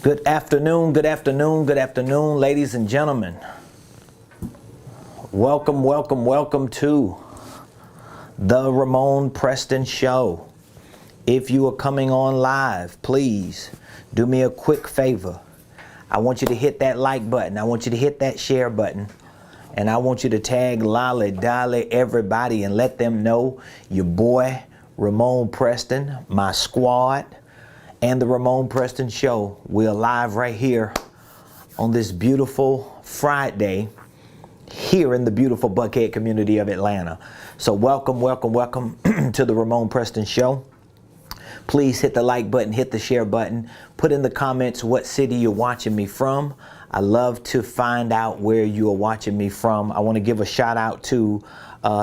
Good afternoon, good afternoon, good afternoon, ladies and gentlemen. Welcome, welcome, welcome to the Ramon Preston Show. If you are coming on live, please do me a quick favor. I want you to hit that like button. I want you to hit that share button. And I want you to tag Lolly, Dolly, everybody, and let them know your boy, Ramon Preston, my squad, and the Ramon Preston Show. We're live right here on this beautiful Friday here in the beautiful Buckhead community of Atlanta. So welcome, welcome, welcome to the Ramon Preston Show. Please hit the like button, hit the share button, put in the comments what city you're watching me from. I love to find out where you are watching me from. I want to give a shout out to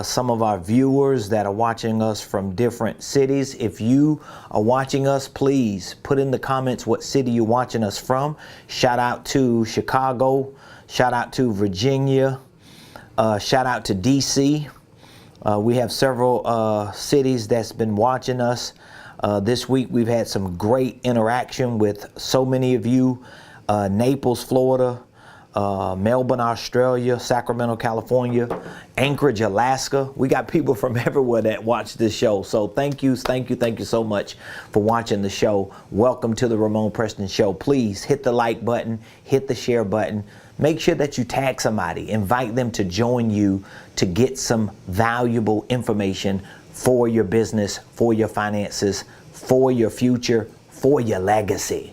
some of our viewers that are watching us from different cities. If you are watching us, please put in the comments what city you're watching us from. Shout out to Chicago, shout out to Virginia, shout out to DC. We have several cities that's been watching us. This week we've had some great interaction with so many of you. Naples, Florida, Melbourne, Australia, Sacramento, California, Anchorage, Alaska. We got people from everywhere that watch this show. So thank you so much for watching the show. Welcome to the Ramon Preston Show. Please hit the like button, hit the share button. Make sure that you tag somebody, invite them to join you to get some valuable information for your business, for your finances, for your future, for your legacy.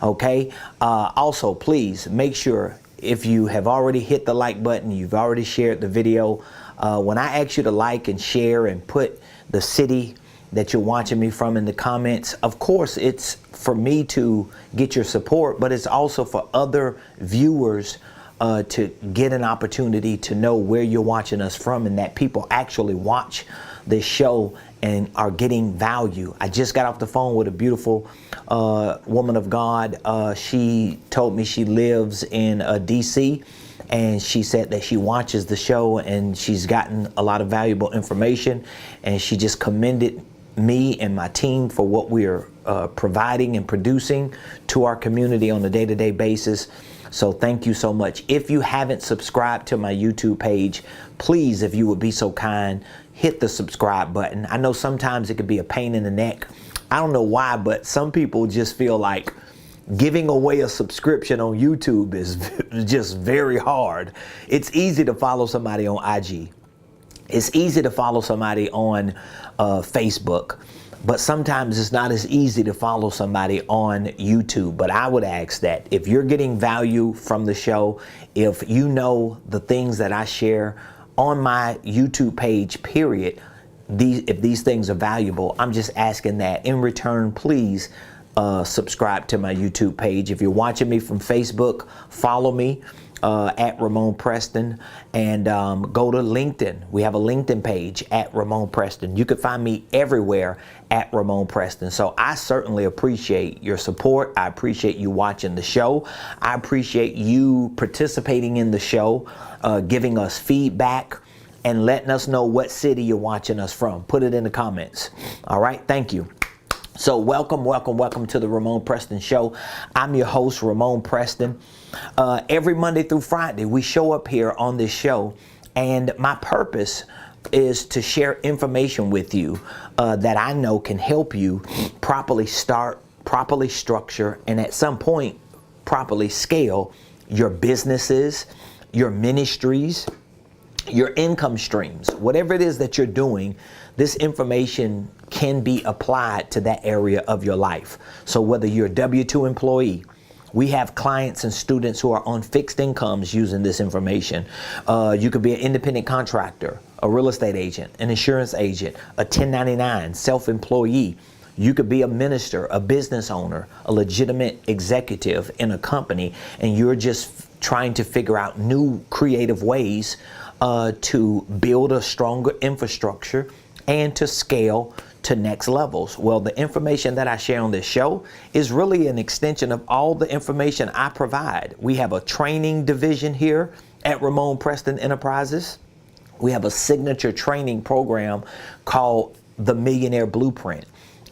Okay. Also, please make sure if you have already hit the like button, you've already shared the video. When I ask you to like and share and put the city that you're watching me from in the comments, of course, it's for me to get your support, but it's also for other viewers to get an opportunity to know where you're watching us from and that people actually watch this show and are getting value. I just got off the phone with a beautiful woman of God. She told me she lives in DC, and she said that she watches the show and she's gotten a lot of valuable information, and she just commended me and my team for what we're providing and producing to our community on a day-to-day basis. So thank you so much. If you haven't subscribed to my YouTube page, please, if you would be so kind, hit the subscribe button. I know sometimes it could be a pain in the neck. I don't know why, but some people just feel like giving away a subscription on YouTube is just very hard. It's easy to follow somebody on IG. It's easy to follow somebody on Facebook. But sometimes it's not as easy to follow somebody on YouTube. But I would ask that if you're getting value from the show, if you know the things that I share on my YouTube page, period, if these things are valuable, I'm just asking that in return, please subscribe to my YouTube page. If you're watching me from Facebook, follow me at Ramon Preston, and go to LinkedIn. We have a LinkedIn page at Ramon Preston. You can find me everywhere at Ramon Preston. So I certainly appreciate your support. I appreciate you watching the show. I appreciate you participating in the show, giving us feedback, and letting us know what city you're watching us from. Put it in the comments. All right, thank you. So welcome, welcome, welcome to the Ramon Preston Show. I'm your host, Ramon Preston. Every Monday through Friday, we show up here on this show, and my purpose is to share information with you that I know can help you properly start, properly structure, and at some point, properly scale your businesses, your ministries, your income streams. Whatever it is that you're doing, this information can be applied to that area of your life. So whether you're a W-2 employee, we have clients and students who are on fixed incomes using this information. You could be an independent contractor, a real estate agent, an insurance agent, a 1099, self-employee. You could be a minister, a business owner, a legitimate executive in a company, and you're just trying to figure out new creative ways to build a stronger infrastructure and to scale to next levels. Well, the information that I share on this show is really an extension of all the information I provide. We have a training division here at Ramon Preston Enterprises. We have a signature training program called the Millionaire Blueprint.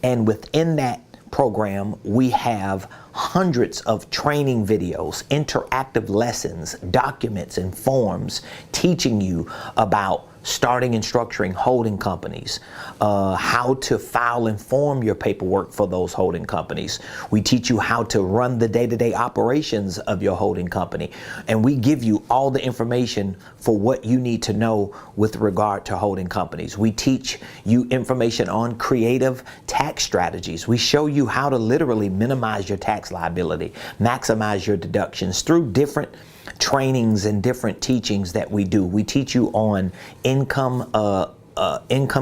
And within that program, we have hundreds of training videos, interactive lessons, documents, and forms teaching you about starting and structuring holding companies, how to file and form your paperwork for those holding companies. We teach you how to run the day-to-day operations of your holding company. And we give you all the information for what you need to know with regard to holding companies. We teach you information on creative tax strategies. We show you how to literally minimize your tax liability, maximize your deductions through different trainings and different teachings that we do. We teach you on income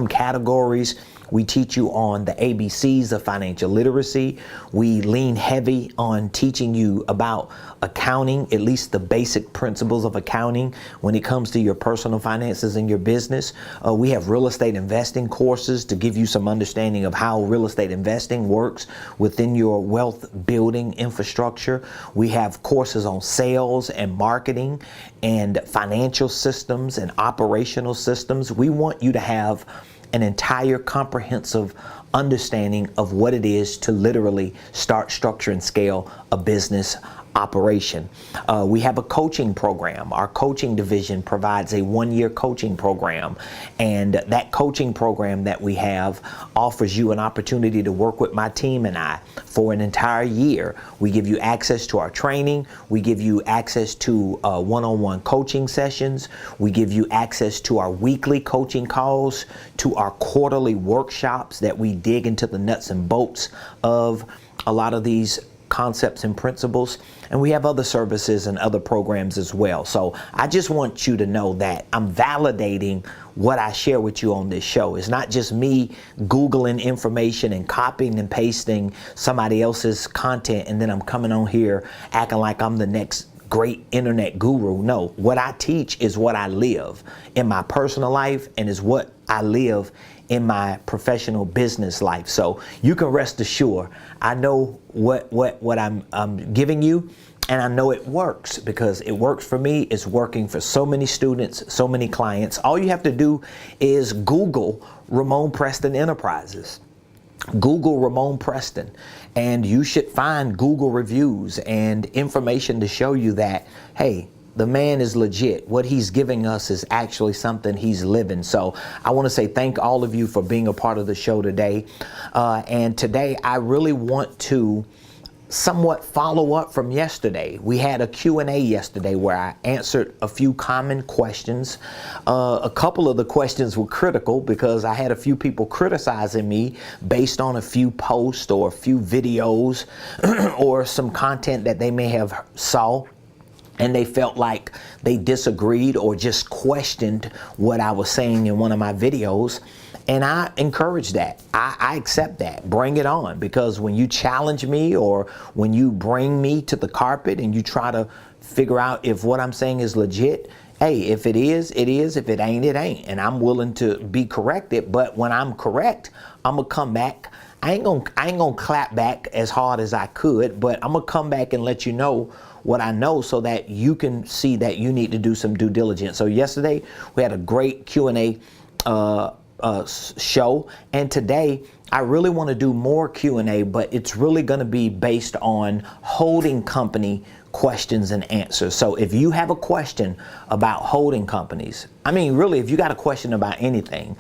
categories. We teach you on the ABCs of financial literacy. We lean heavy on teaching you about accounting, at least the basic principles of accounting when it comes to your personal finances and your business. We have real estate investing courses to give you some understanding of how real estate investing works within your wealth building infrastructure. We have courses on sales and marketing and financial systems and operational systems. We want you to have an entire comprehensive understanding of what it is to literally start, structure, and scale a business operation. We have a coaching program. Our coaching division provides a one-year coaching program, and that coaching program that we have offers you an opportunity to work with my team and I for an entire year. We give you access to our training. We give you access to one-on-one coaching sessions. We give you access to our weekly coaching calls, to our quarterly workshops that we dig into the nuts and bolts of a lot of these concepts and principles, and we have other services and other programs as well. So I just want you to know that I'm validating what I share with you on this show. It's not just me Googling information and copying and pasting somebody else's content and then I'm coming on here acting like I'm the next great internet guru. No, what I teach is what I live in my personal life and is what I live in my professional business life. So you can rest assured, I know what I'm giving you, and I know it works because it works for me. It's working for so many students, so many clients. All you have to do is Google Ramon Preston Enterprises. Google Ramon Preston, and you should find Google reviews and information to show you that, hey, the man is legit. What he's giving us is actually something he's living. So I want to say thank all of you for being a part of the show today. And today I really want to somewhat follow up from yesterday. We had a Q&A yesterday where I answered a few common questions. A couple of the questions were critical because I had a few people criticizing me based on a few posts or a few videos or some content that they may have saw, and they felt like they disagreed or just questioned what I was saying in one of my videos. And I encourage that. I accept that. Bring it on. Because when you challenge me or when you bring me to the carpet and you try to figure out if what I'm saying is legit, hey, if it is, it is. If it ain't, it ain't. And I'm willing to be corrected. But when I'm correct, I'm going to come back. I ain't gonna clap back as hard as I could, but I'm going to come back and let you know what I know so that you can see that you need to do some due diligence. So yesterday we had a great Q&A show, and today I really want to do more Q&A, but it's really going to be based on holding company questions and answers. So if you have a question about holding companies, I mean really if you got a question about anything,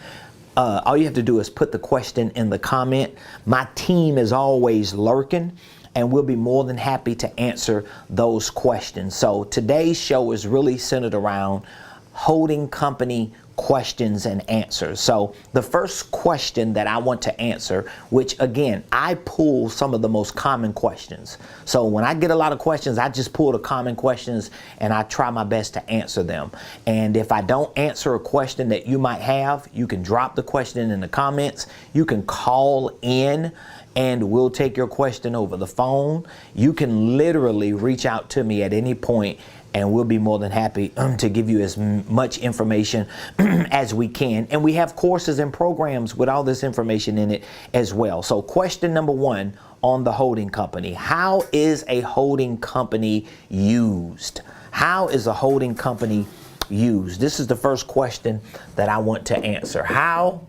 all you have to do is put the question in the comment. My team is always lurking, and we'll be more than happy to answer those questions. So today's show is really centered around holding company questions and answers. So the first question that I want to answer, which again, I pull some of the most common questions. So when I get a lot of questions, I just pull the common questions and I try my best to answer them. And if I don't answer a question that you might have, you can drop the question in the comments. You can call in and we'll take your question over the phone. You can literally reach out to me at any point and we'll be more than happy to give you as much information as we can. And we have courses and programs with all this information in it as well. So question number one on the holding company. How is a holding company used? How is a holding company used? This is the first question that I want to answer. How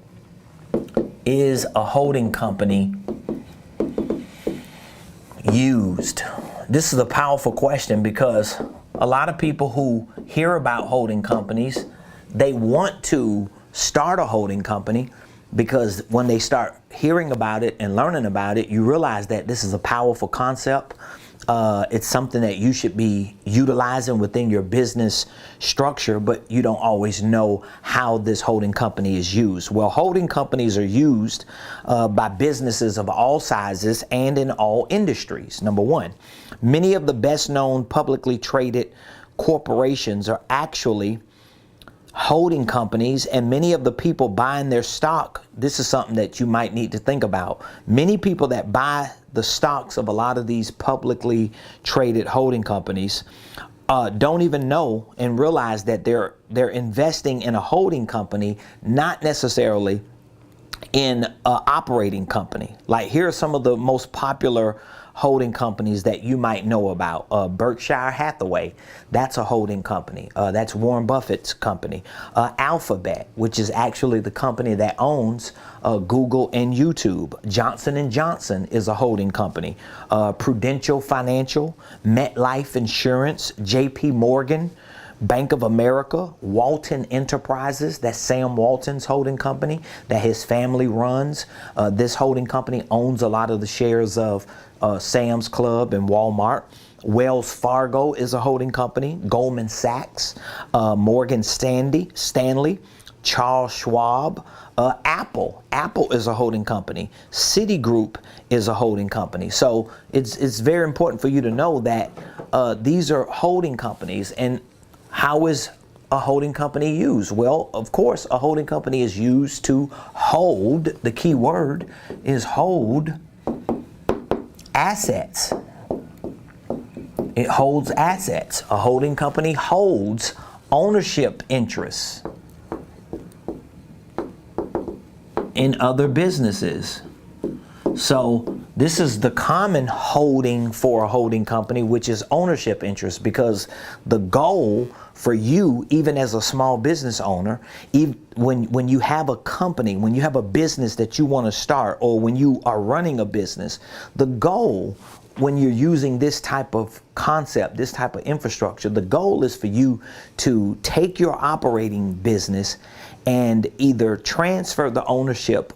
is a holding company used? This is a powerful question because a lot of people who hear about holding companies, they want to start a holding company because when they start hearing about it and learning about it, you realize that this is a powerful concept. It's something that you should be utilizing within your business structure, but you don't always know how this holding company is used. Well, holding companies are used by businesses of all sizes and in all industries. Number one, many of the best known publicly traded corporations are actually holding companies, and many of the people buying their stock, this is something that you might need to think about. Many people that buy the stocks of a lot of these publicly traded holding companies don't even know and realize that they're investing in a holding company, not necessarily in an operating company. Like, here are some of the most popular holding companies that you might know about. Berkshire Hathaway, that's a holding company. That's Warren Buffett's company. Alphabet, which is actually the company that owns Google and YouTube. Johnson & Johnson is a holding company. Prudential Financial, MetLife Insurance, JP Morgan, Bank of America, Walton Enterprises, that's Sam Walton's holding company that his family runs. This holding company owns a lot of the shares of Sam's Club and Walmart. Wells Fargo is a holding company. Goldman Sachs, Morgan Stanley, Charles Schwab, Apple is a holding company. Citigroup is a holding company. So it's very important for you to know that these are holding companies. And how is a holding company used? Well, of course, a holding company is used to hold. The key word is hold assets. It holds assets. A holding company holds ownership interests in other businesses. So this is the common holding for a holding company, which is ownership interest, because the goal for you, even as a small business owner, when you have a company, when you have a business that you want to start, or when you are running a business, the goal when you're using this type of concept, this type of infrastructure, the goal is for you to take your operating business and either transfer the ownership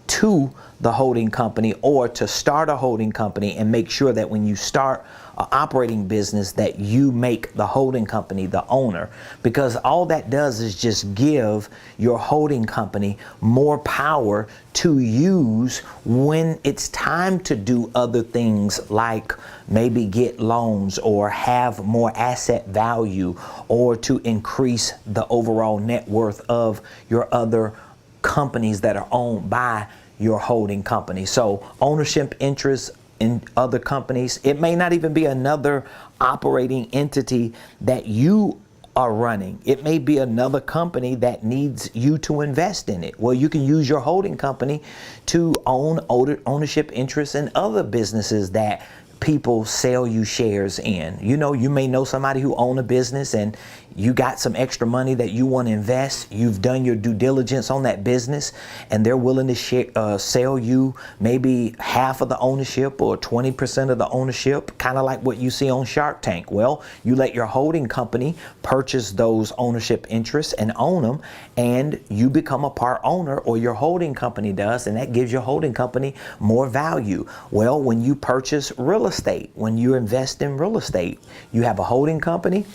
to the holding company, or to start a holding company and make sure that when you start an operating business that you make the holding company the owner, because all that does is just give your holding company more power to use when it's time to do other things, like maybe get loans or have more asset value, or to increase the overall net worth of your other companies that are owned by your holding company. So ownership interests in other companies. It may not even be another operating entity that you are running. It may be another company that needs you to invest in it. Well, you can use your holding company to own ownership interests in other businesses that people sell you shares in. You know, you may know somebody who owns a business and you got some extra money that you want to invest. You've done your due diligence on that business and they're willing to sell you maybe half of the ownership or 20% of the ownership, kind of like what you see on Shark Tank. Well, you let your holding company purchase those ownership interests and own them, and you become a part owner, or your holding company does, and that gives your holding company more value. Well, when you purchase real estate, when you invest in real estate, you have a holding company.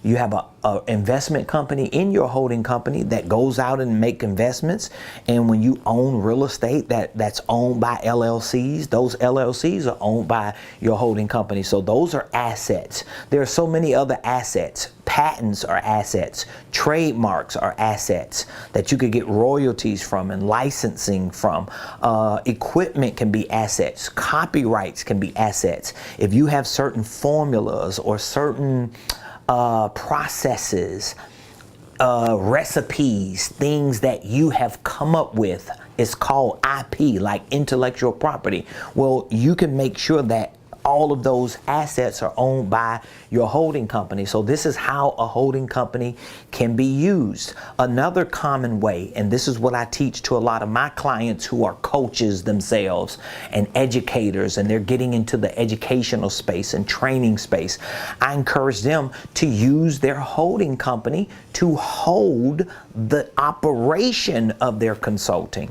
You have a investment company in your holding company that goes out and make investments. And when you own real estate that's owned by LLCs, those LLCs are owned by your holding company. So those are assets. There are so many other assets. Patents are assets. Trademarks are assets that you could get royalties from and licensing from. Equipment can be assets. Copyrights can be assets. If you have certain formulas or certain processes, recipes, things that you have come up with, it's called IP, like intellectual property. Well, you can make sure that all of those assets are owned by your holding company. So this is how a holding company can be used. Another common way, and this is what I teach to a lot of my clients who are coaches themselves and educators, and they're getting into the educational space and training space. I encourage them to use their holding company to hold the operation of their consulting,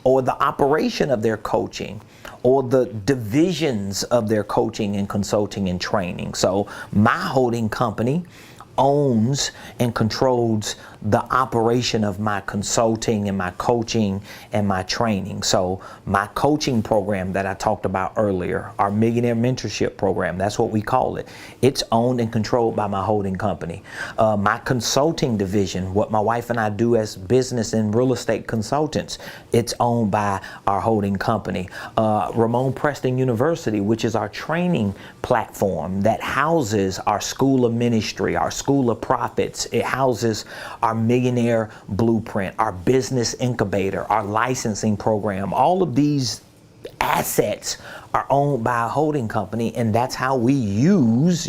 or the operation of their coaching, or the divisions of their coaching and consulting and training. So my holding company owns and controls the operation of my consulting and my coaching and my training. So my coaching program that I talked about earlier, our Millionaire Mentorship Program, that's what we call it. It's owned and controlled by my holding company. My consulting division, what my wife and I do as business and real estate consultants, it's owned by our holding company. Ramon Preston University, which is our training platform that houses our School of Ministry, our School of Profits. It houses our Millionaire Blueprint, our business incubator, our licensing program. All of these assets are owned by a holding company, and that's how we use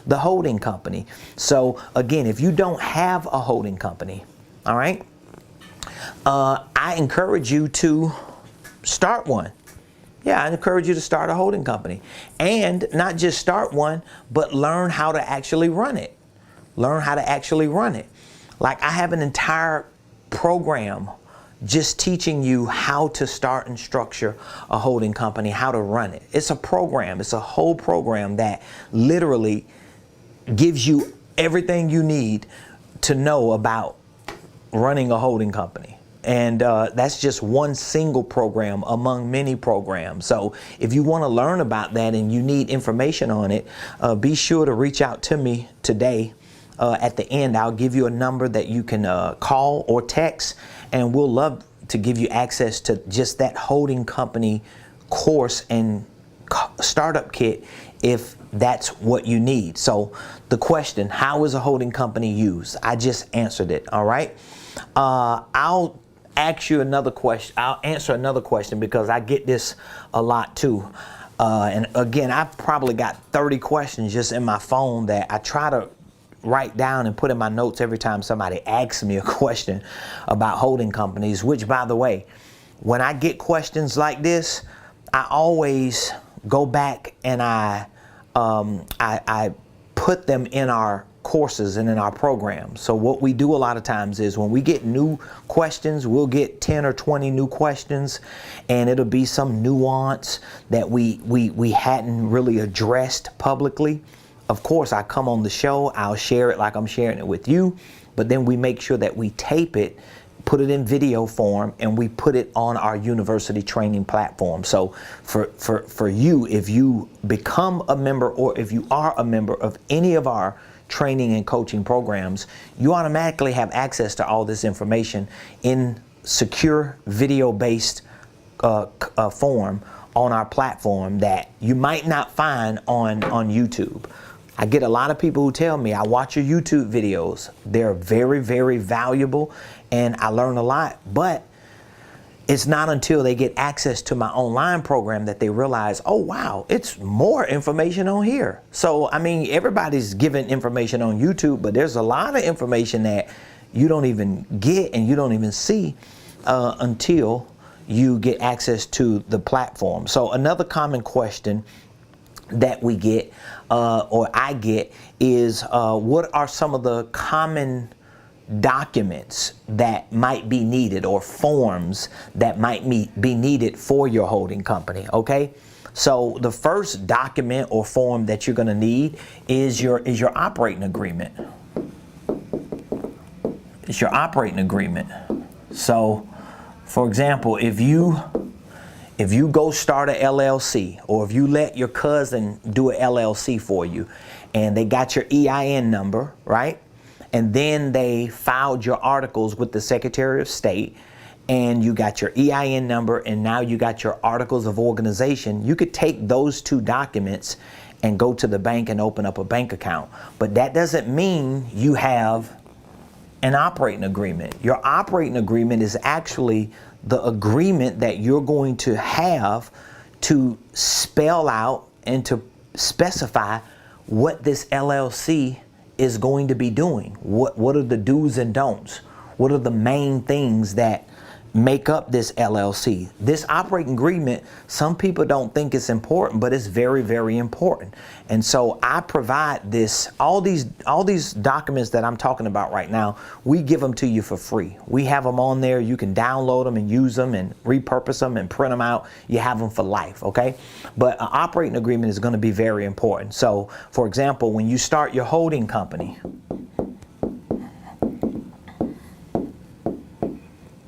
the holding company. So again, if you don't have a holding company, all right, I encourage you to start one. Yeah, I encourage you to start a holding company, and not just start one, but learn how to actually run it. Learn how to actually run it. Like, I have an entire program just teaching you how to start and structure a holding company, how to run it. It's a program. It's a whole program that literally gives you everything you need to know about running a holding company. And that's just one single program among many programs. So if you want to learn about that and you need information on it, be sure to reach out to me today. At the end, I'll give you a number that you can call or text, and we'll love to give you access to just that holding company course and startup kit if that's what you need. So the question, how is a holding company used? I just answered it, all right? I'll ask you another question. I'll answer another question because I get this a lot too. And again, I've probably got 30 questions just in my phone that I try to write down and put in my notes every time somebody asks me a question about holding companies, which, by the way, when I get questions like this, I always go back and I put them in our courses and in our programs. So what we do a lot of times is when we get new questions, we'll get 10 or 20 new questions, and it'll be some nuance that we hadn't really addressed publicly. Of course, I come on the show, I'll share it like I'm sharing it with you, but then we make sure that we tape it, put it in video form, and we put it on our university training platform. So for you, if you become a member or if you are a member of any of our training and coaching programs, you automatically have access to all this information in secure video-based form on our platform that you might not find on YouTube. I get a lot of people who tell me, I watch your YouTube videos. They're very, very valuable, and I learn a lot, but it's not until they get access to my online program that they realize, oh wow, it's more information on here. So, I mean, everybody's giving information on YouTube, but there's a lot of information that you don't even get and you don't even see until you get access to the platform. So another common question that we get, or I get, is what are some of the common documents that might be needed, or forms that might be needed for your holding company? Okay, so the first document or form that you're going to need is your operating agreement. It's your operating agreement. So, for example, if you go start a LLC, or if you let your cousin do a LLC for you, and they got your EIN number, right? And then they filed your articles with the Secretary of State, and you got your EIN number, and now you got your articles of organization, you could take those two documents and go to the bank and open up a bank account. But that doesn't mean you have an operating agreement. Your operating agreement is actually the agreement that you're going to have to spell out and to specify what this LLC is going to be doing. What are the do's and don'ts? What are the main things that make up this LLC? This operating agreement, some people don't think it's important, but it's very, very important. And so I provide this, all these documents that I'm talking about right now, we give them to you for free. We have them on there. You can download them and use them and repurpose them and print them out. You have them for life, okay? But an operating agreement is going to be very important. So, for example, when you start your holding company,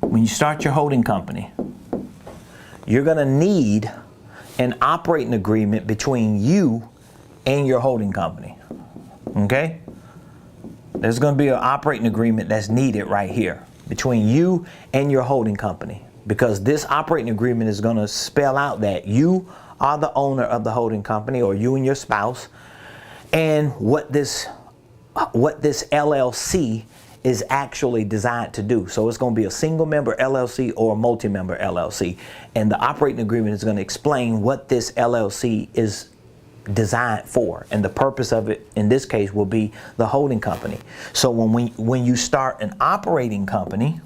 when you start your holding company, you're going to need an operating agreement between you and your holding company. Okay? There's going to be an operating agreement that's needed right here between you and your holding company, because this operating agreement is going to spell out that you are the owner of the holding company, or you and your spouse, and what this LLC is actually designed to do. So it's going to be a single member LLC or a multi-member LLC. And the operating agreement is going to explain what this LLC is designed for. And the purpose of it, in this case, will be the holding company. So when you start an operating company,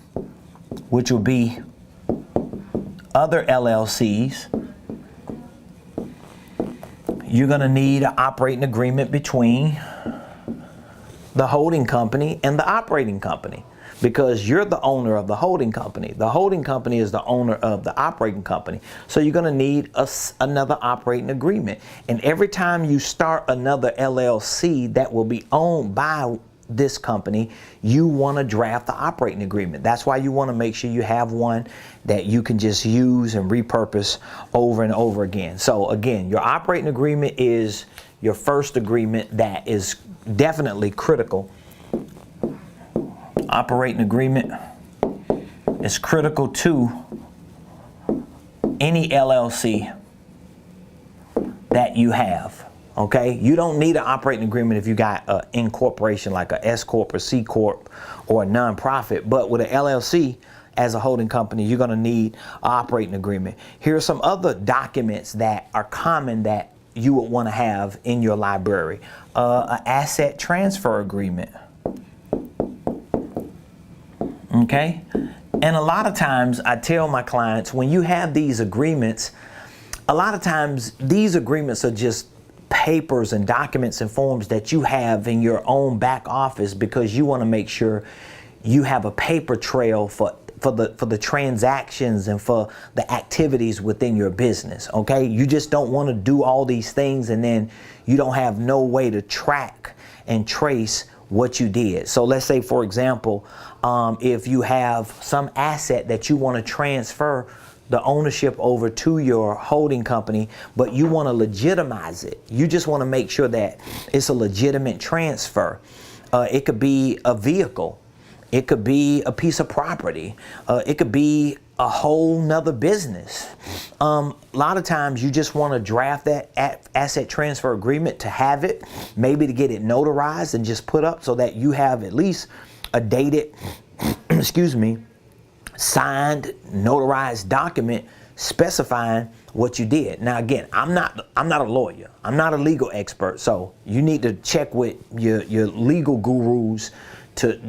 which will be other LLCs, you're going to need an operating agreement between the holding company and the operating company, because you're the owner of the holding company. The holding company is the owner of the operating company. So you're going to need another operating agreement. And every time you start another LLC that will be owned by this company, you want to draft the operating agreement. That's why you want to make sure you have one that you can just use and repurpose over and over again. So again, your operating agreement is your first agreement that is definitely critical. Operating agreement is critical to any LLC that you have. Okay, you don't need an operating agreement if you got an incorporation like a S Corp or C Corp or a nonprofit. But with an LLC as a holding company, you're going to need an operating agreement. Here are some other documents that are common that you would want to have in your library. An asset transfer agreement. Okay, and a lot of times I tell my clients, when you have these agreements, a lot of times these agreements are just papers and documents and forms that you have in your own back office, because you want to make sure you have a paper trail for the transactions and for the activities within your business. Okay, you just don't want to do all these things and then you don't have no way to track and trace what you did. So let's say, for example, if you have some asset that you want to transfer the ownership over to your holding company, but you want to legitimize it. You just want to make sure that it's a legitimate transfer. It could be a vehicle. It could be a piece of property. It could be a whole nother business. A lot of times you just want to draft that asset transfer agreement to have it, maybe to get it notarized and just put up so that you have at least a dated, excuse me, signed, notarized document specifying what you did. Now again, I'm not a lawyer. I'm not a legal expert. So you need to check with your legal gurus to,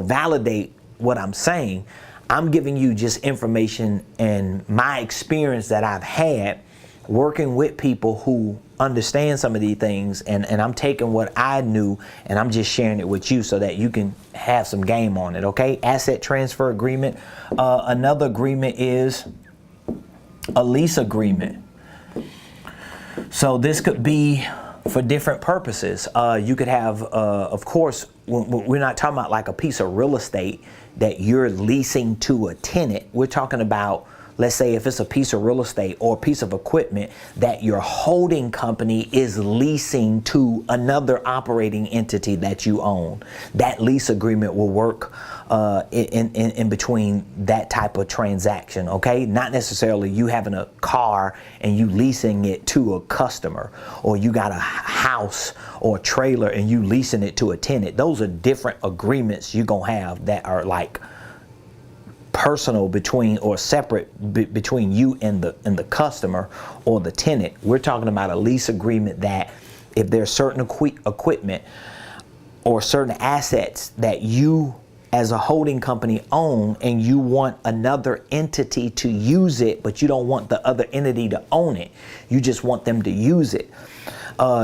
validate what I'm saying. I'm giving you just information and my experience that I've had working with people who understand some of these things, and I'm taking what I knew and I'm just sharing it with you so that you can have some game on it. Okay, asset transfer agreement. Another agreement is a lease agreement. So this could be for different purposes. You could have, of course, we're not talking about like a piece of real estate that you're leasing to a tenant. We're talking about, let's say, if it's a piece of real estate or a piece of equipment that your holding company is leasing to another operating entity that you own. That lease agreement will work in between that type of transaction, okay? Not necessarily you having a car and you leasing it to a customer, or you got a house or a trailer and you leasing it to a tenant. Those are different agreements you're gonna have that are like personal between or separate between you and the customer or the tenant. We're talking about a lease agreement that if there's certain equipment or certain assets that you as a holding company own and you want another entity to use it, but you don't want the other entity to own it, you just want them to use it,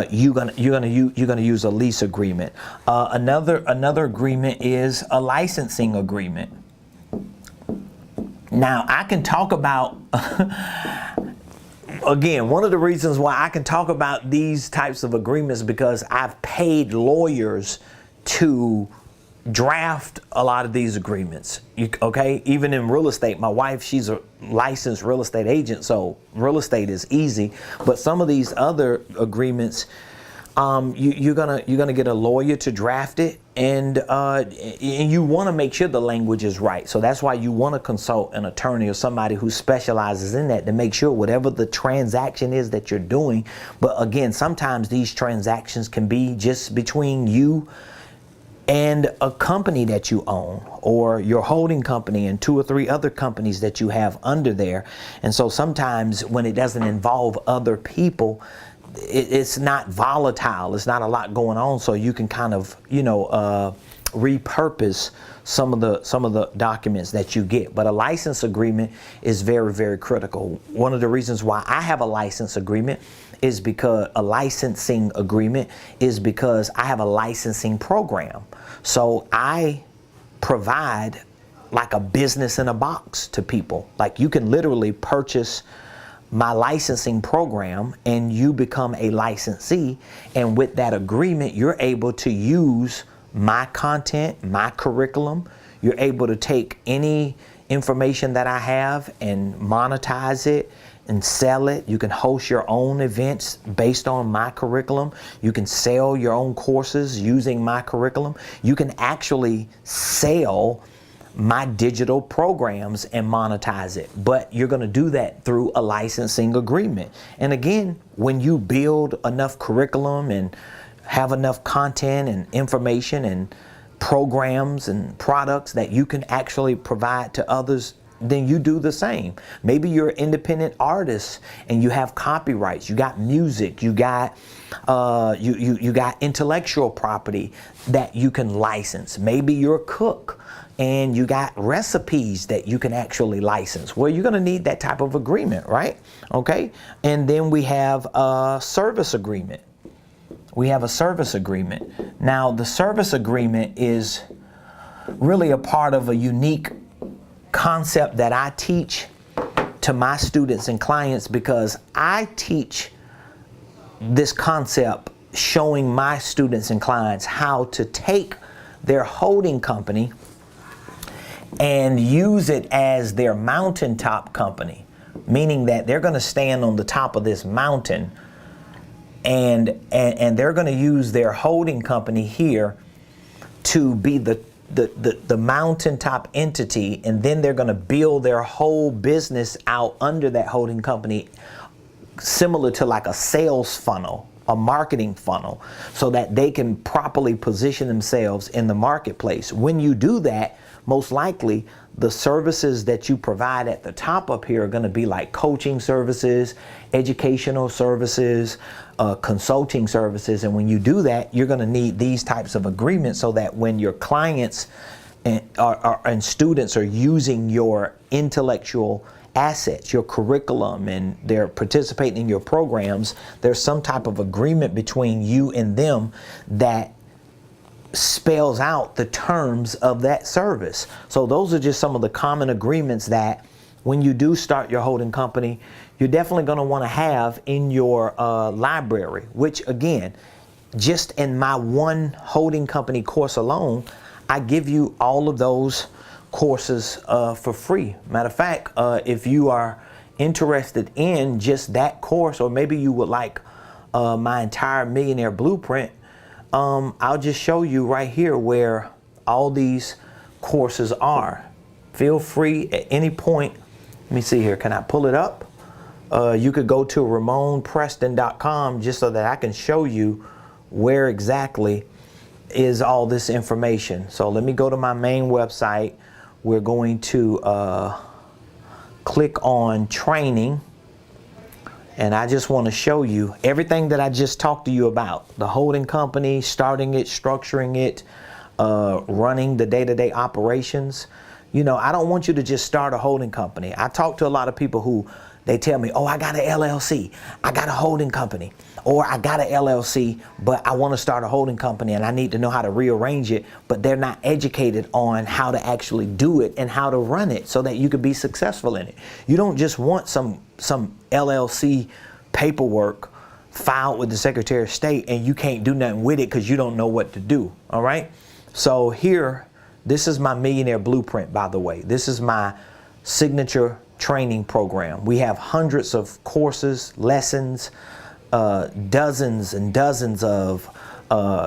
you're gonna use a lease agreement. Another agreement is a licensing agreement. Now I can talk about again, one of the reasons why I can talk about these types of agreements because I've paid lawyers to draft a lot of these agreements. Okay, even in real estate, my wife, she's a licensed real estate agent, so real estate is easy. But some of these other agreements, you're gonna get a lawyer to draft it, and you want to make sure the language is right. So that's why you want to consult an attorney or somebody who specializes in that to make sure whatever the transaction is that you're doing. But again, sometimes these transactions can be just between you and a company that you own, or your holding company and 2 or 3 other companies that you have under there. And so sometimes when it doesn't involve other people, it's not volatile. It's not a lot going on. So you can kind of, repurpose some of the documents that you get. But a license agreement is very, very critical. One of the reasons why I have a license agreement is because a licensing agreement is because I have a licensing program. So I provide like a business in a box to people. Like you can literally purchase my licensing program and you become a licensee. And with that agreement, you're able to use my content, my curriculum. You're able to take any information that I have and monetize it and sell it. You can host your own events based on my curriculum. You can sell your own courses using my curriculum. You can actually sell my digital programs and monetize it. But you're going to do that through a licensing agreement. And again, when you build enough curriculum and have enough content and information and programs and products that you can actually provide to others, then you do the same. Maybe you're an independent artist and you have copyrights, you got music, you got you got intellectual property that you can license. Maybe you're a cook and you got recipes that you can actually license. Well, you're gonna need that type of agreement, right? Okay, and then we have a service agreement. We have a service agreement. Now, the service agreement is really a part of a unique concept that I teach to my students and clients, because I teach this concept showing my students and clients how to take their holding company and use it as their mountaintop company, meaning that they're going to stand on the top of this mountain and they're going to use their holding company here to be the mountaintop entity, and then they're going to build their whole business out under that holding company, similar to like a sales funnel, a marketing funnel, so that they can properly position themselves in the marketplace. When you do that, most likely the services that you provide at the top up here are going to be like coaching services, educational services, consulting services. And when you do that, you're going to need these types of agreements so that when your clients and students are using your intellectual assets, your curriculum, and they're participating in your programs, there's some type of agreement between you and them that spells out the terms of that service. So those are just some of the common agreements that when you do start your holding company, you're definitely going to want to have in your library, which again, just in my one holding company course alone, I give you all of those courses for free. Matter of fact, if you are interested in just that course, or maybe you would like my entire Millionaire Blueprint, I'll just show you right here where all these courses are. Feel free at any point. Let me see here. Can I pull it up? You could go to RamonPreston.com just so that I can show you where exactly is all this information. So let me go to my main website, we're going to click on training. And I just want to show you everything that I just talked to you about. The holding company, starting it, structuring it, running the day-to-day operations. You know, I don't want you to just start a holding company. I talk to a lot of people who they tell me, oh, I got an LLC, I got a holding company, or I got an LLC, but I want to start a holding company and I need to know how to rearrange it, but they're not educated on how to actually do it and how to run it so that you could be successful in it. You don't just want some LLC paperwork filed with the Secretary of State and you can't do nothing with it because you don't know what to do. All right. So here, this is my Millionaire Blueprint, by the way. This is my signature training program. We have hundreds of courses, lessons, dozens and dozens of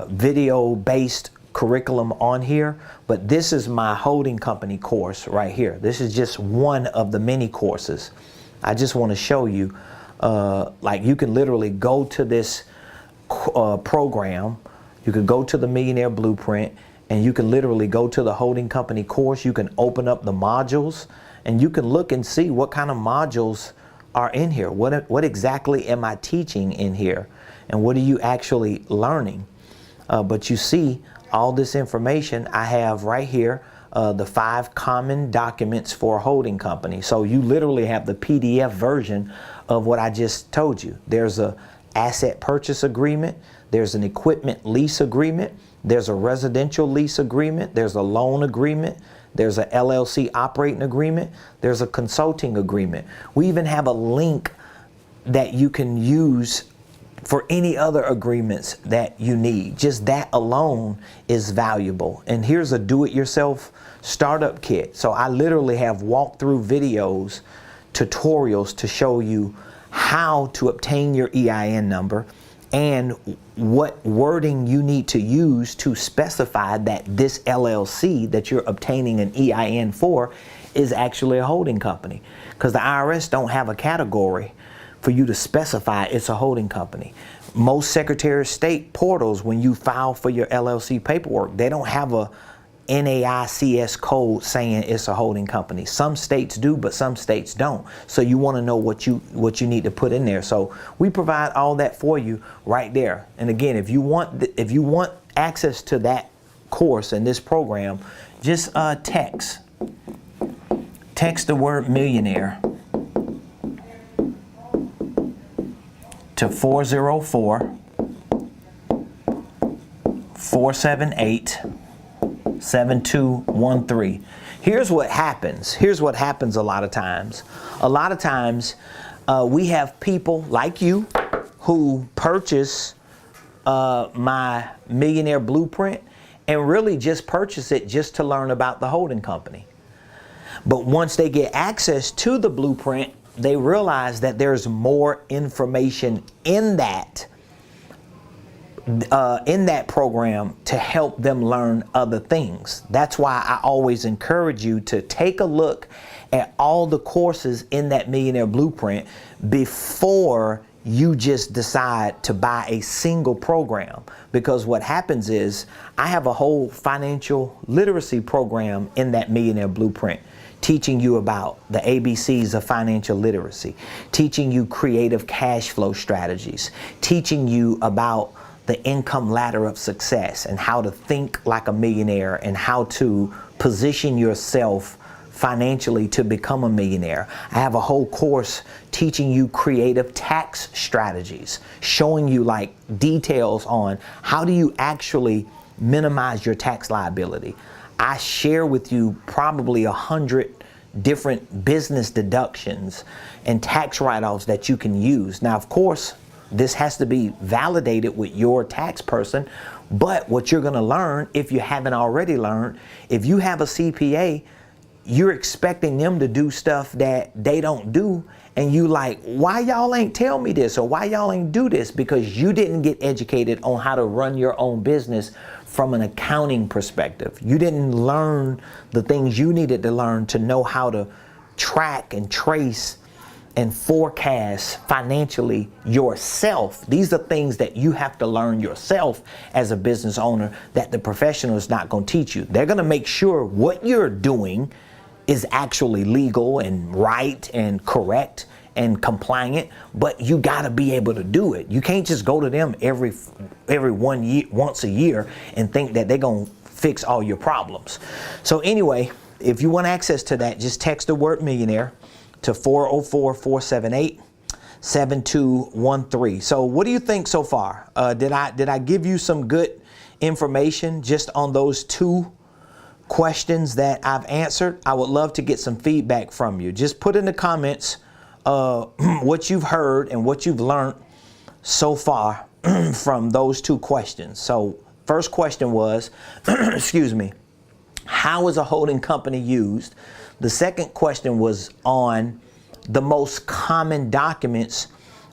video-based curriculum on here. But this is my holding company course right here. This is just one of the many courses. I just want to show you, like you can literally go to this program. You can go to the Millionaire Blueprint and you can literally go to the holding company course. You can open up the modules and you can look and see what kind of modules are in here. What exactly am I teaching in here? And what are you actually learning? But you see all this information I have right here, the 5 common documents for a holding company. So you literally have the PDF version of what I just told you. There's a asset purchase agreement. There's an equipment lease agreement. There's a residential lease agreement. There's a loan agreement. There's a LLC operating agreement. There's a consulting agreement. We even have a link that you can use for any other agreements that you need. Just that alone is valuable. And here's a do-it-yourself startup kit. So I literally have walkthrough videos, tutorials to show you how to obtain your EIN number and what wording you need to use to specify that this LLC that you're obtaining an EIN for is actually a holding company. Because the IRS don't have a category for you to specify it's a holding company. Most Secretary of State portals, when you file for your LLC paperwork, they don't have a NAICS code saying it's a holding company. Some states do, but some states don't. So you want to know what you need to put in there. So we provide all that for you right there. And again, if you want access to that course and this program, just text the word millionaire to 404-478-7213. Here's what happens. Here's what happens a lot of times. A lot of times we have people like you who purchase my Millionaire Blueprint and really just purchase it just to learn about the holding company. But once they get access to the blueprint, they realize that there's more information in that program to help them learn other things. That's why I always encourage you to take a look at all the courses in that Millionaire Blueprint before you just decide to buy a single program. Because what happens is I have a whole financial literacy program in that Millionaire Blueprint, teaching you about the ABCs of financial literacy, teaching you creative cash flow strategies, teaching you about the income ladder of success and how to think like a millionaire and how to position yourself financially to become a millionaire. I have a whole course teaching you creative tax strategies, showing you like details on how do you actually minimize your tax liability. I share with you probably 100 different business deductions and tax write-offs that you can use. Now, of course, this has to be validated with your tax person, but what you're going to learn, if you haven't already learned, if you have a CPA, you're expecting them to do stuff that they don't do, and you like, why y'all ain't tell me this, or why y'all ain't do this? Because you didn't get educated on how to run your own business from an accounting perspective. You didn't learn the things you needed to learn to know how to track and trace and forecast financially yourself. These are things that you have to learn yourself as a business owner that the professional is not going to teach you. They're going to make sure what you're doing is actually legal and right and correct and compliant, but you got to be able to do it. You can't just go to them every once a year and think that they're going to fix all your problems. So anyway, if you want access to that, just text the word millionaire to 404-478-7213. So what do you think so far? Did I give you some good information just on those 2 questions that I've answered? I would love to get some feedback from you. Just put in the comments what you've heard and what you've learned so far from those 2 questions. So first question was, excuse me, how is a holding company used? The second question was on the most common documents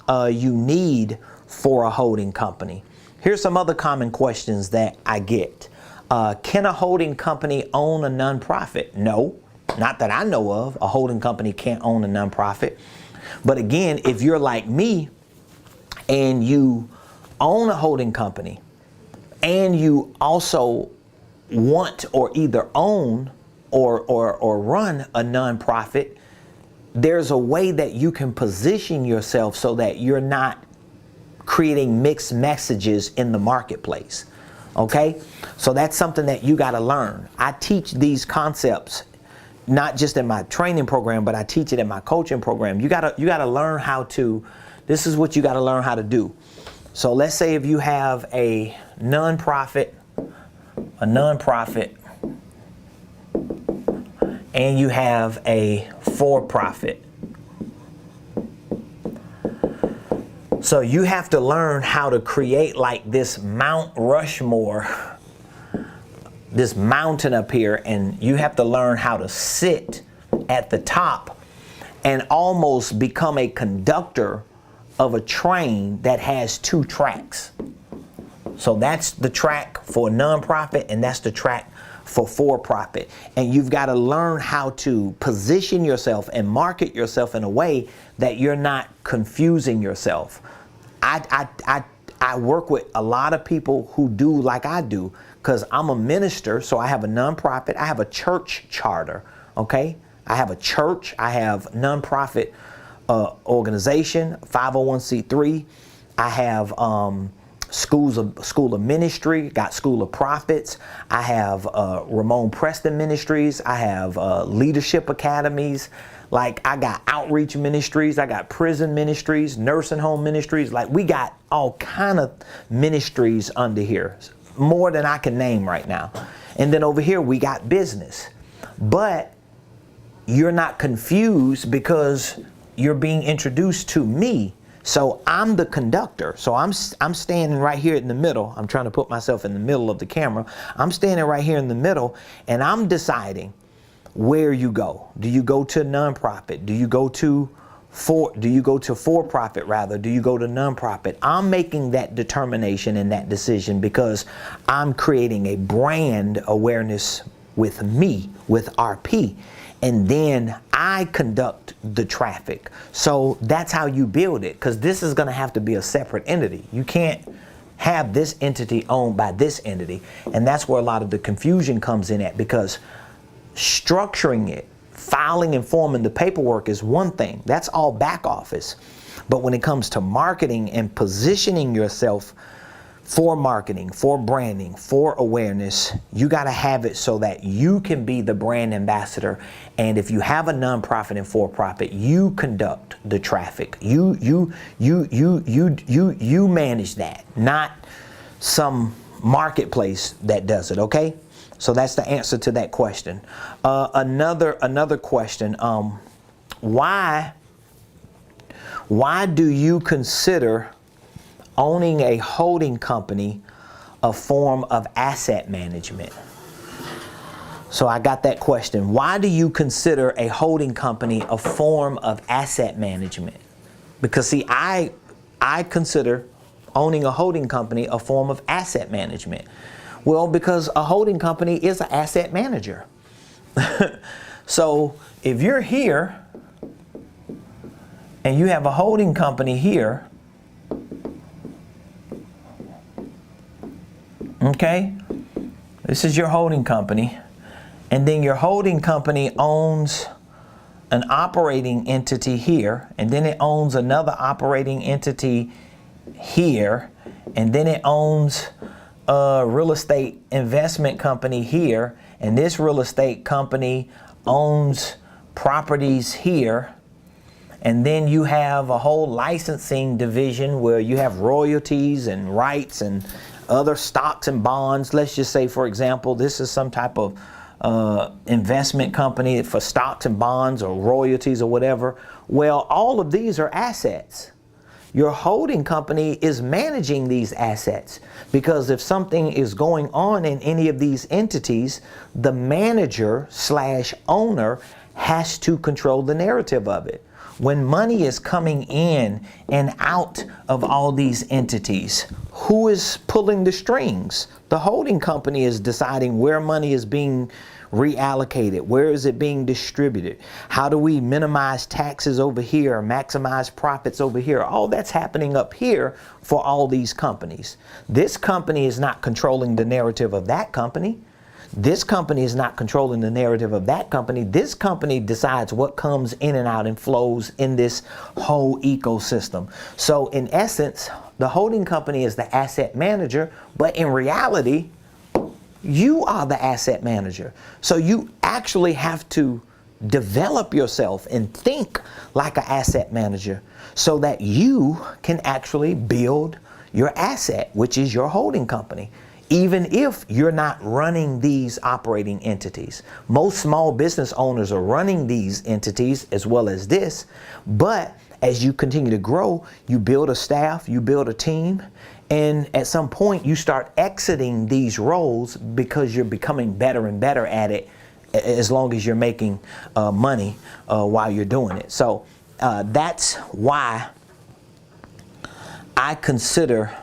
you need for a holding company. Here's some other common questions that I get. Can a holding company own a nonprofit? No, not that I know of. A holding company can't own a nonprofit. But again, if you're like me and you own a holding company and you also want or either own or run a nonprofit, there's a way that you can position yourself so that you're not creating mixed messages in the marketplace. Okay? So that's something that you got to learn. I teach these concepts not just in my training program, but I teach it in my coaching program. You got to learn how to, this is what you got to learn how to do. So let's say if you have a nonprofit, and you have a for-profit. So you have to learn how to create like this Mount Rushmore, this mountain up here, and you have to learn how to sit at the top and almost become a conductor of a train that has 2 tracks. So that's the track for nonprofit and that's the track for profit. And you've got to learn how to position yourself and market yourself in a way that you're not confusing yourself. I work with a lot of people who do like I do, because I'm a minister, so I have a nonprofit. I have a church charter, okay? I have a church. I have nonprofit organization, 501c3. I have school of ministry, got School of Prophets. I have Ramon Preston Ministries. I have leadership academies. Like I got outreach ministries. I got prison ministries, nursing home ministries. Like we got all kind of ministries under here, more than I can name right now. And then over here we got business. But you're not confused because you're being introduced to me. So I'm the conductor. So I'm standing right here in the middle. I'm trying to put myself in the middle of the camera. I'm standing right here in the middle, and I'm deciding where you go. Do you go to nonprofit? Do you go to for-profit rather? Do you go to nonprofit? I'm making that determination and that decision because I'm creating a brand awareness with me, with RP. And then I conduct the traffic. So that's how you build it, because this is going to have to be a separate entity. You can't have this entity owned by this entity. And that's where a lot of the confusion comes in at, because structuring it, filing and forming the paperwork is one thing. That's all back office. But when it comes to marketing and positioning yourself for marketing, for branding, for awareness, you got to have it so that you can be the brand ambassador. And if you have a nonprofit and for-profit, you conduct the traffic. You manage that, not some marketplace that does it. Okay, so that's the answer to that question. Another question: why do you consider owning a holding company a form of asset management? So I got that question. Why do you consider a holding company a form of asset management? Because see, I consider owning a holding company a form of asset management. Well, because a holding company is an asset manager. So if you're here and you have a holding company here, okay, this is your holding company, And then your holding company owns an operating entity here, and then it owns another operating entity here, and then it owns a real estate investment company here, and this real estate company owns properties here. And then you have a whole licensing division where you have royalties and rights and other stocks and bonds. Let's just say, for example, this is some type of investment company for stocks and bonds or royalties or whatever. Well, all of these are assets. Your holding company is managing these assets, because if something is going on in any of these entities, the manager / owner has to control the narrative of it. When money is coming in and out of all these entities, who is pulling the strings? The holding company is deciding where money is being reallocated. Where is it being distributed? How do we minimize taxes over here, maximize profits over here? All that's happening up here for all these companies. This company is not controlling the narrative of that company. This company is not controlling the narrative of that company. This company decides what comes in and out and flows in this whole ecosystem. So in essence, the holding company is the asset manager, but in reality, you are the asset manager. So you actually have to develop yourself and think like an asset manager so that you can actually build your asset, which is your holding company. Even if you're not running these operating entities. Most small business owners are running these entities as well as this, but as you continue to grow, you build a staff, you build a team, and at some point you start exiting these roles because you're becoming better and better at it as long as you're making money while you're doing it. So that's why I consider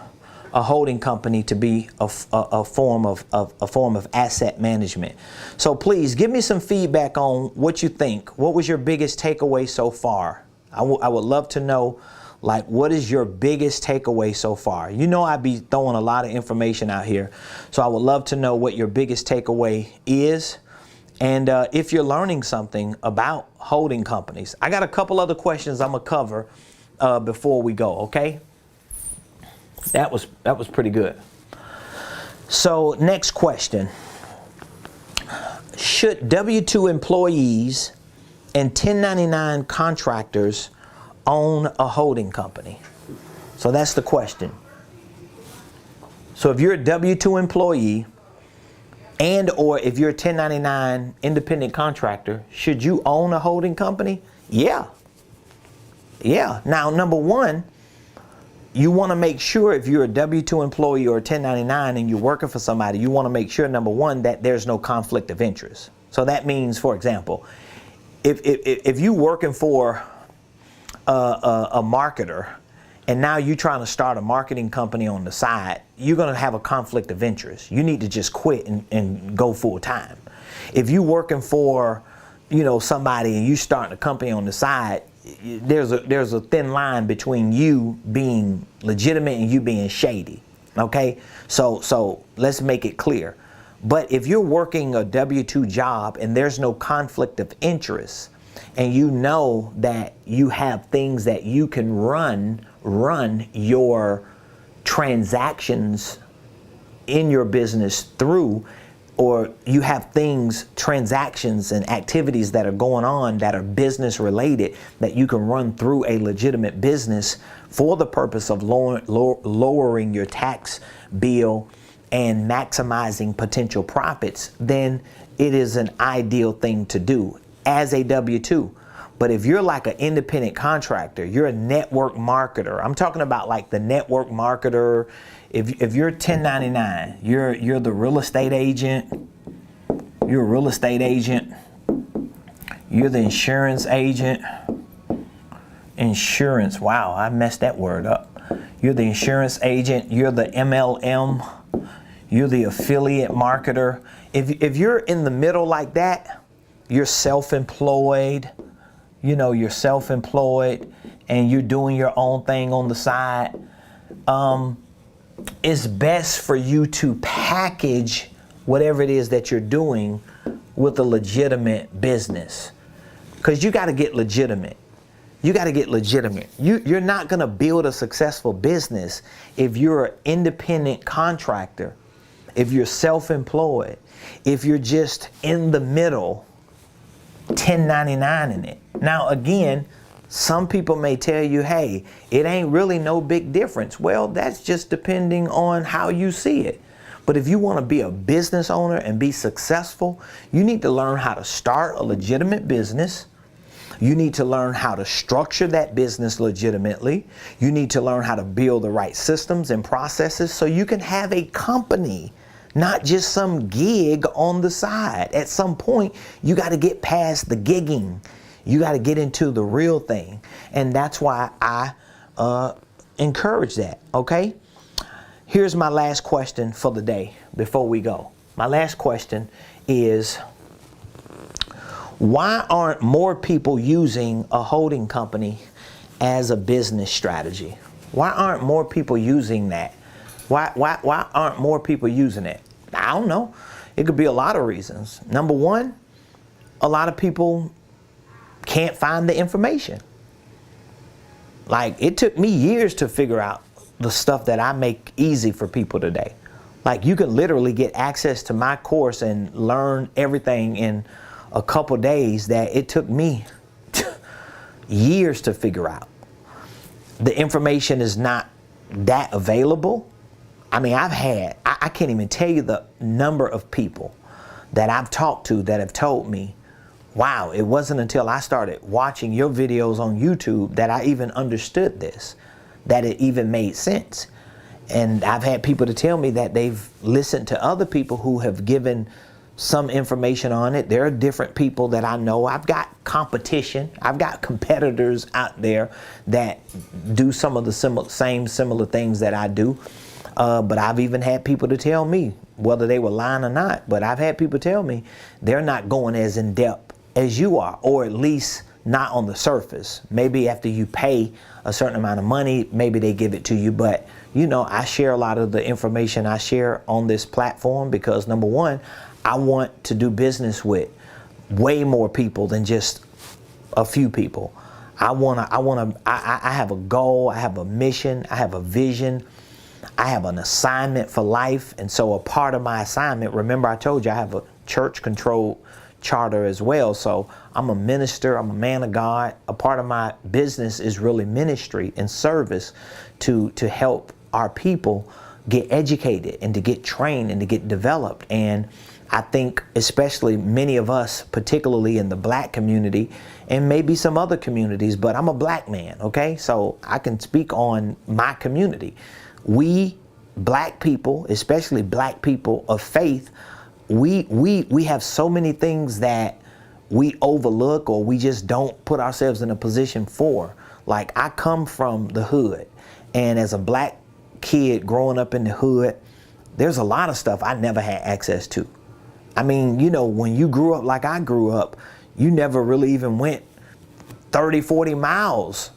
a holding company to be a form of asset management. So please give me some feedback on what you think. What was your biggest takeaway so far? I would love to know, like, what is your biggest takeaway so far? You know, I'd be throwing a lot of information out here, so I would love to know what your biggest takeaway is, and if you're learning something about holding companies. I got a couple other questions I'm gonna cover before we go. Okay. That was pretty good. So next question. Should W-2 employees and 1099 contractors own a holding company? So that's the question. So if you're a W-2 employee and or if you're a 1099 independent contractor, should you own a holding company? Yeah. Yeah. Now, number one, you want to make sure if you're a W-2 employee or a 1099 and you're working for somebody, you want to make sure, number one, that there's no conflict of interest. So that means, for example, if you're working for a marketer and now you're trying to start a marketing company on the side, you're going to have a conflict of interest. You need to just quit and go full time. If you're working for, you know, somebody and you starting a company on the side, there's a thin line between you being legitimate and you being shady. Okay, so let's make it clear. But if you're working a W-2 job and there's no conflict of interest, and you know that you have things that you can run your transactions in your business through, or you have things, transactions and activities that are going on that are business related that you can run through a legitimate business for the purpose of lowering your tax bill and maximizing potential profits, then it is an ideal thing to do as a W-2. But if you're like an independent contractor, you're a network marketer. I'm talking about like the network marketer. If you're 1099, you're the real estate agent. You're a real estate agent. You're the insurance agent. Insurance. Wow, I messed that word up. You're the insurance agent. You're the MLM. You're the affiliate marketer. If you're in the middle like that, you're self-employed. You know, you're self-employed and you're doing your own thing on the side. It's best for you to package whatever it is that you're doing with a legitimate business. Because you got to get legitimate. You got to get legitimate. You're not going to build a successful business if you're an independent contractor, if you're self-employed, if you're just in the middle, 1099 in it. Now, again, some people may tell you, hey, it ain't really no big difference. Well, that's just depending on how you see it. But if you want to be a business owner and be successful, you need to learn how to start a legitimate business. You need to learn how to structure that business legitimately. You need to learn how to build the right systems and processes so you can have a company, not just some gig on the side. At some point, you got to get past the gigging. You got to get into the real thing. And that's why I encourage that, okay? Here's my last question for the day before we go. My last question is, why aren't more people using a holding company as a business strategy? Why aren't more people using that? Why aren't more people using it? I don't know. It could be a lot of reasons. Number one, a lot of people can't find the information. Like, it took me years to figure out the stuff that I make easy for people today. Like, you can literally get access to my course and learn everything in a couple days that it took me years to figure out. The information is not that available. I mean, I can't even tell you the number of people that I've talked to that have told me, wow, it wasn't until I started watching your videos on YouTube that I even understood this, that it even made sense. And I've had people to tell me that they've listened to other people who have given some information on it. There are different people that I know. I've got competition. I've got competitors out there that do some of the similar things that I do. But I've even had people to tell me, whether they were lying or not, but I've had people tell me they're not going as in depth as you are, or at least not on the surface. Maybe after you pay a certain amount of money, maybe they give it to you. But, you know, I share a lot of the information I share on this platform because, number one, I want to do business with way more people than just a few people. I have a goal, I have a mission, I have a vision, I have an assignment for life. And so a part of my assignment, remember I told you I have a church controlled charter as well. So I'm a minister, I'm a man of God. A part of my business is really ministry and service to help our people get educated and to get trained and to get developed. And I think especially many of us, particularly in the black community and maybe some other communities, but I'm a black man, okay? So I can speak on my community. We black people, especially black people of faith, we have so many things that we overlook or we just don't put ourselves in a position for. Like, I come from the hood, and as a black kid growing up in the hood, there's a lot of stuff I never had access to. I mean, you know, when you grew up like I grew up, you never really even went 30, 40 miles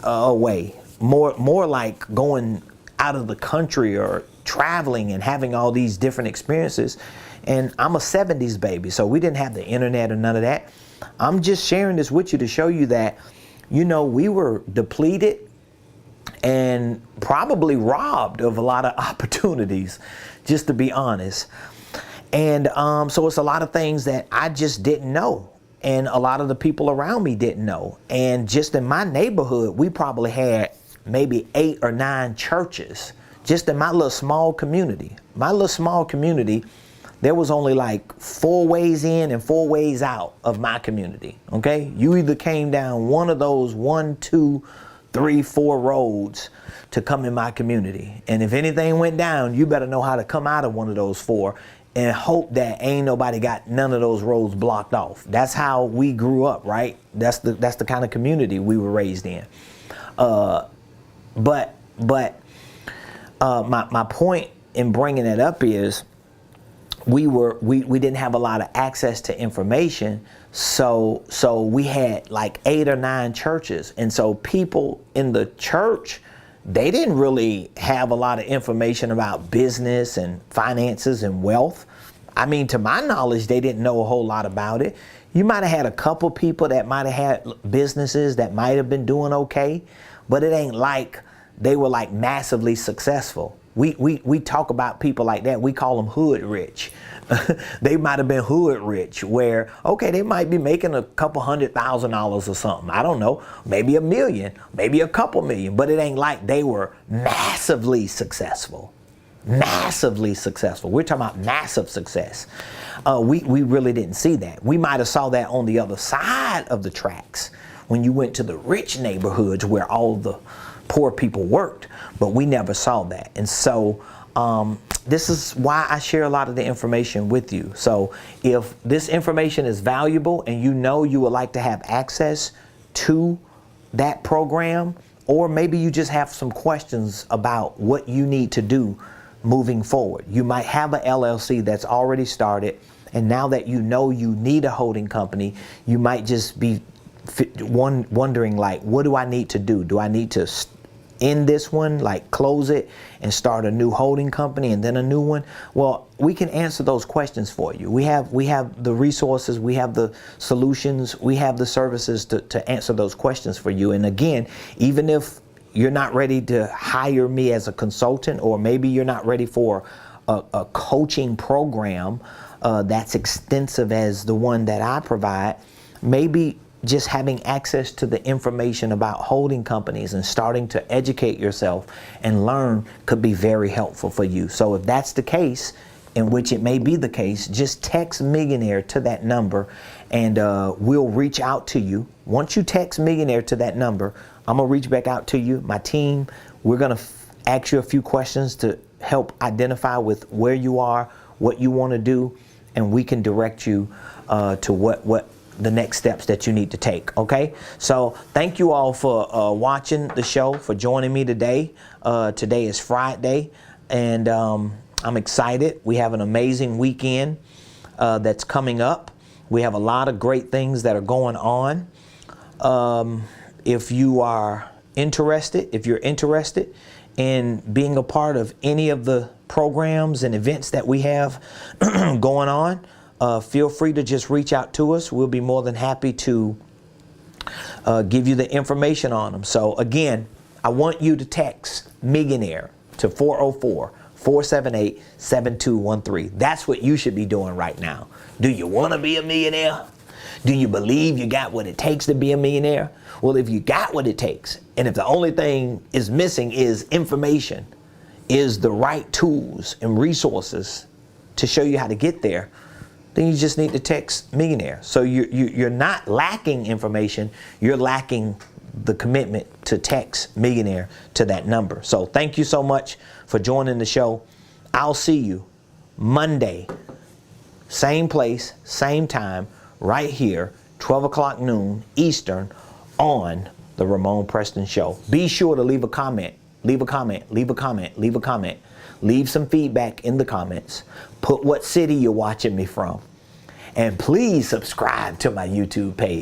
away. More like going out of the country or traveling and having all these different experiences. And I'm a 70s baby, so we didn't have the internet or none of that. I'm just sharing this with you to show you that, you know, we were depleted and probably robbed of a lot of opportunities, just to be honest. And so it's a lot of things that I just didn't know. And a lot of the people around me didn't know. And just in my neighborhood, we probably had maybe 8 or 9 churches just in my little small community. My little small community, there was only like 4 ways in and 4 ways out of my community. Okay. You either came down one of those 1, 2, 3, 4 roads to come in my community. And if anything went down, you better know how to come out of one of those 4 and hope that ain't nobody got none of those roads blocked off. That's how we grew up, right? That's the kind of community we were raised in. But my point in bringing it up is we didn't have a lot of access to information, so we had like 8 or 9 churches, and so people in the church they didn't really have a lot of information about business and finances and wealth. I mean, to my knowledge, they didn't know a whole lot about it. You might have had a couple people that might have had businesses that might have been doing okay, but it ain't like they were like massively successful. We talk about people like that. We call them hood rich. They might have been hood rich where, okay, they might be making a couple $100,000 or something. I don't know, maybe $1 million, maybe a couple million, but it ain't like they were massively successful. Massively successful. We're talking about massive success. We really didn't see that. We might have saw that on the other side of the tracks when you went to the rich neighborhoods where all the poor people worked, but we never saw that. And so this is why I share a lot of the information with you. So if this information is valuable and you know you would like to have access to that program, or maybe you just have some questions about what you need to do moving forward. You might have a LLC that's already started, and now that you know you need a holding company, you might just be wondering, like, what do I need to do? Do I need to end this one, like close it and start a new holding company and then a new one? Well, we can answer those questions for you. We have the resources, we have the solutions, we have the services to answer those questions for you. And again, even if you're not ready to hire me as a consultant, or maybe you're not ready for a coaching program that's extensive as the one that I provide, maybe just having access to the information about holding companies and starting to educate yourself and learn could be very helpful for you. So if that's the case, in which it may be the case, just text Millionaire to that number and we'll reach out to you. Once you text Millionaire to that number, I'm gonna reach back out to you, my team. We're gonna ask you a few questions to help identify with where you are, what you wanna do, and we can direct you to what the next steps that you need to take. Okay, so thank you all for watching the show, for joining me today. Today is Friday, and I'm excited. We have an amazing weekend that's coming up. We have a lot of great things that are going on. If you're interested in being a part of any of the programs and events that we have going on, feel free to just reach out to us. We'll be more than happy to give you the information on them. So again, I want you to text Millionaire to 404-478-7213. That's what you should be doing right now. Do you want to be a millionaire? Do you believe you got what it takes to be a millionaire? Well, if you got what it takes, and if the only thing is missing is information, is the right tools and resources to show you how to get there, then you just need to text Millionaire. So you're not lacking information, you're lacking the commitment to text Millionaire to that number. So thank you so much for joining the show. I'll see you Monday, same place, same time, right here, 12 o'clock noon Eastern, on the Ramon Preston Show. Be sure to leave a comment, leave a comment, leave a comment, leave a comment. Leave some feedback in the comments. Put what city you're watching me from. And please subscribe to my YouTube page.